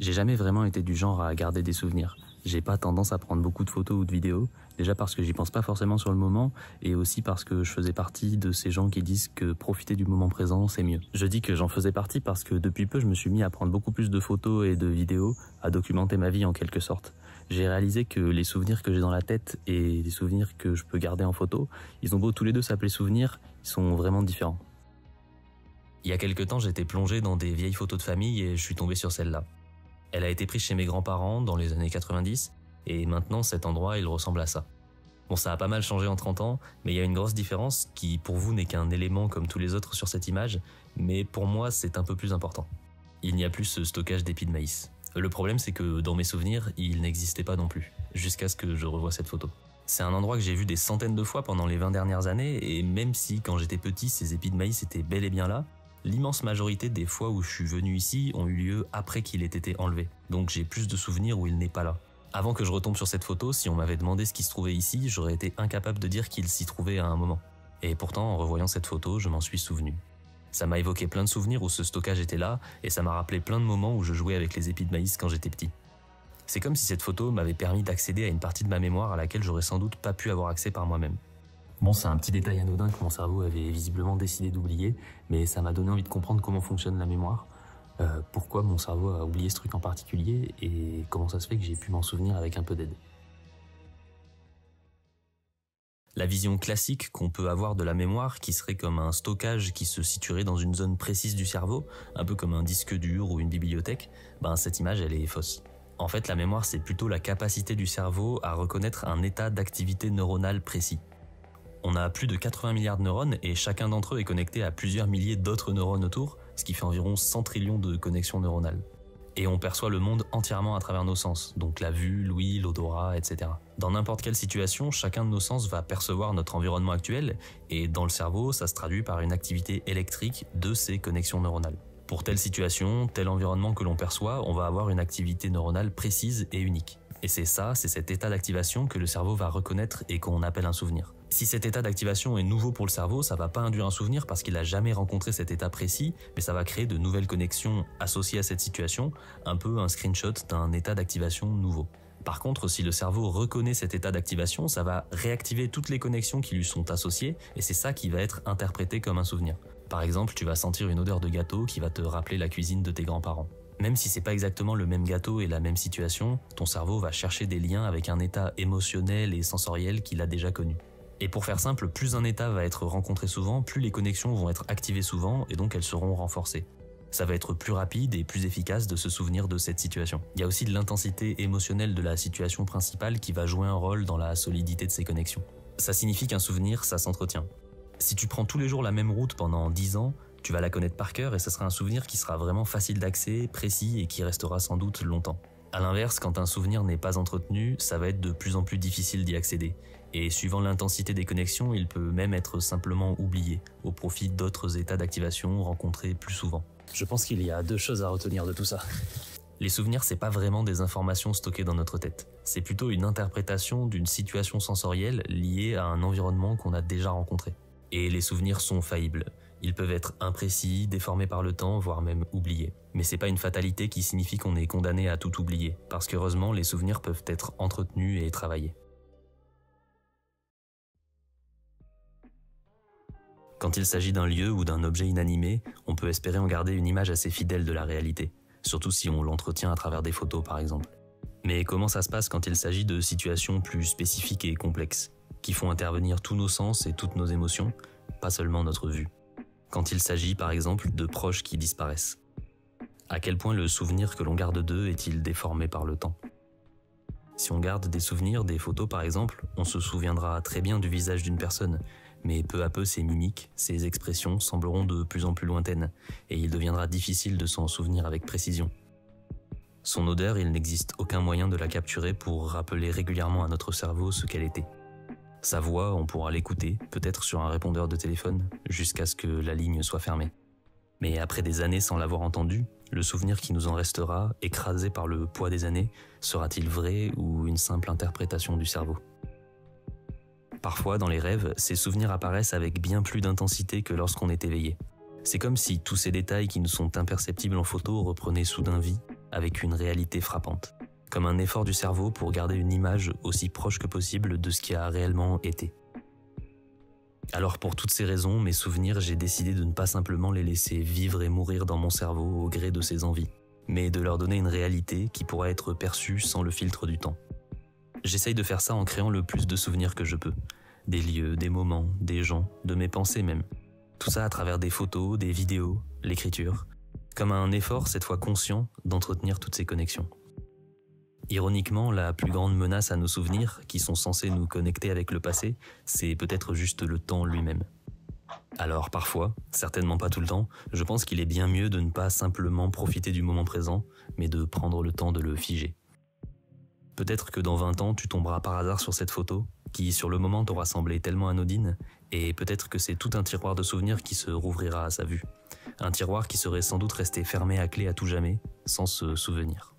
J'ai jamais vraiment été du genre à garder des souvenirs. J'ai pas tendance à prendre beaucoup de photos ou de vidéos, déjà parce que j'y pense pas forcément sur le moment, et aussi parce que je faisais partie de ces gens qui disent que profiter du moment présent, c'est mieux. Je dis que j'en faisais partie parce que depuis peu, je me suis mis à prendre beaucoup plus de photos et de vidéos, à documenter ma vie en quelque sorte. J'ai réalisé que les souvenirs que j'ai dans la tête et les souvenirs que je peux garder en photo, ils ont beau tous les deux s'appeler souvenirs, ils sont vraiment différents. Il y a quelque temps, j'étais plongé dans des vieilles photos de famille et je suis tombé sur celle-là. Elle a été prise chez mes grands-parents dans les années 90 et maintenant cet endroit il ressemble à ça. Bon, ça a pas mal changé en 30 ans, mais il y a une grosse différence qui pour vous n'est qu'un élément comme tous les autres sur cette image, mais pour moi c'est un peu plus important. Il n'y a plus ce stockage d'épis de maïs. Le problème c'est que dans mes souvenirs, il n'existait pas non plus, jusqu'à ce que je revoie cette photo. C'est un endroit que j'ai vu des centaines de fois pendant les 20 dernières années et même si quand j'étais petit ces épis de maïs étaient bel et bien là, l'immense majorité des fois où je suis venu ici ont eu lieu après qu'il ait été enlevé. Donc j'ai plus de souvenirs où il n'est pas là. Avant que je retombe sur cette photo, si on m'avait demandé ce qui se trouvait ici, j'aurais été incapable de dire qu'il s'y trouvait à un moment. Et pourtant, en revoyant cette photo, je m'en suis souvenu. Ça m'a évoqué plein de souvenirs où ce stockage était là, et ça m'a rappelé plein de moments où je jouais avec les épis de maïs quand j'étais petit. C'est comme si cette photo m'avait permis d'accéder à une partie de ma mémoire à laquelle j'aurais sans doute pas pu avoir accès par moi-même. Bon, c'est un petit détail anodin que mon cerveau avait visiblement décidé d'oublier, mais ça m'a donné envie de comprendre comment fonctionne la mémoire, pourquoi mon cerveau a oublié ce truc en particulier, et comment ça se fait que j'ai pu m'en souvenir avec un peu d'aide. La vision classique qu'on peut avoir de la mémoire, qui serait comme un stockage qui se situerait dans une zone précise du cerveau, un peu comme un disque dur ou une bibliothèque, cette image elle est fausse. En fait, la mémoire c'est plutôt la capacité du cerveau à reconnaître un état d'activité neuronale précis. On a plus de 80 milliards de neurones et chacun d'entre eux est connecté à plusieurs milliers d'autres neurones autour, ce qui fait environ 100 trillions de connexions neuronales. Et on perçoit le monde entièrement à travers nos sens, donc la vue, l'ouïe, l'odorat, etc. Dans n'importe quelle situation, chacun de nos sens va percevoir notre environnement actuel et dans le cerveau, ça se traduit par une activité électrique de ces connexions neuronales. Pour telle situation, tel environnement que l'on perçoit, on va avoir une activité neuronale précise et unique. Et c'est cet état d'activation que le cerveau va reconnaître et qu'on appelle un souvenir. Si cet état d'activation est nouveau pour le cerveau, ça va pas induire un souvenir parce qu'il a jamais rencontré cet état précis, mais ça va créer de nouvelles connexions associées à cette situation, un peu un screenshot d'un état d'activation nouveau. Par contre, si le cerveau reconnaît cet état d'activation, ça va réactiver toutes les connexions qui lui sont associées et c'est ça qui va être interprété comme un souvenir. Par exemple, tu vas sentir une odeur de gâteau qui va te rappeler la cuisine de tes grands-parents. Même si c'est pas exactement le même gâteau et la même situation, ton cerveau va chercher des liens avec un état émotionnel et sensoriel qu'il a déjà connu. Et pour faire simple, plus un état va être rencontré souvent, plus les connexions vont être activées souvent et donc elles seront renforcées. Ça va être plus rapide et plus efficace de se souvenir de cette situation. Il y a aussi de l'intensité émotionnelle de la situation principale qui va jouer un rôle dans la solidité de ces connexions. Ça signifie qu'un souvenir, ça s'entretient. Si tu prends tous les jours la même route pendant 10 ans, tu vas la connaître par cœur et ça sera un souvenir qui sera vraiment facile d'accès, précis et qui restera sans doute longtemps. A l'inverse, quand un souvenir n'est pas entretenu, ça va être de plus en plus difficile d'y accéder. Et suivant l'intensité des connexions, il peut même être simplement oublié, au profit d'autres états d'activation rencontrés plus souvent. Je pense qu'il y a 2 choses à retenir de tout ça. Les souvenirs, c'est pas vraiment des informations stockées dans notre tête. C'est plutôt une interprétation d'une situation sensorielle liée à un environnement qu'on a déjà rencontré. Et les souvenirs sont faillibles. Ils peuvent être imprécis, déformés par le temps, voire même oubliés. Mais c'est pas une fatalité qui signifie qu'on est condamné à tout oublier, parce qu'heureusement, les souvenirs peuvent être entretenus et travaillés. Quand il s'agit d'un lieu ou d'un objet inanimé, on peut espérer en garder une image assez fidèle de la réalité, surtout si on l'entretient à travers des photos par exemple. Mais comment ça se passe quand il s'agit de situations plus spécifiques et complexes, qui font intervenir tous nos sens et toutes nos émotions, pas seulement notre vue? Quand il s'agit par exemple de proches qui disparaissent. À quel point le souvenir que l'on garde d'eux est-il déformé par le temps? Si on garde des souvenirs, des photos par exemple, on se souviendra très bien du visage d'une personne, mais peu à peu ses mimiques, ses expressions sembleront de plus en plus lointaines, et il deviendra difficile de s'en souvenir avec précision. Son odeur, il n'existe aucun moyen de la capturer pour rappeler régulièrement à notre cerveau ce qu'elle était. Sa voix, on pourra l'écouter, peut-être sur un répondeur de téléphone, jusqu'à ce que la ligne soit fermée. Mais après des années sans l'avoir entendu, le souvenir qui nous en restera, écrasé par le poids des années, sera-t-il vrai ou une simple interprétation du cerveau? Parfois, dans les rêves, ces souvenirs apparaissent avec bien plus d'intensité que lorsqu'on est éveillé. C'est comme si tous ces détails qui nous sont imperceptibles en photo reprenaient soudain vie, avec une réalité frappante, comme un effort du cerveau pour garder une image aussi proche que possible de ce qui a réellement été. Alors pour toutes ces raisons, mes souvenirs, j'ai décidé de ne pas simplement les laisser vivre et mourir dans mon cerveau au gré de ses envies, mais de leur donner une réalité qui pourra être perçue sans le filtre du temps. J'essaye de faire ça en créant le plus de souvenirs que je peux. Des lieux, des moments, des gens, de mes pensées même. Tout ça à travers des photos, des vidéos, l'écriture, comme un effort cette fois conscient d'entretenir toutes ces connexions. Ironiquement, la plus grande menace à nos souvenirs, qui sont censés nous connecter avec le passé, c'est peut-être juste le temps lui-même. Alors parfois, certainement pas tout le temps, je pense qu'il est bien mieux de ne pas simplement profiter du moment présent, mais de prendre le temps de le figer. Peut-être que dans 20 ans, tu tomberas par hasard sur cette photo, qui sur le moment t'aura semblé tellement anodine, et peut-être que c'est tout un tiroir de souvenirs qui se rouvrira à sa vue. Un tiroir qui serait sans doute resté fermé à clé à tout jamais, sans se souvenir.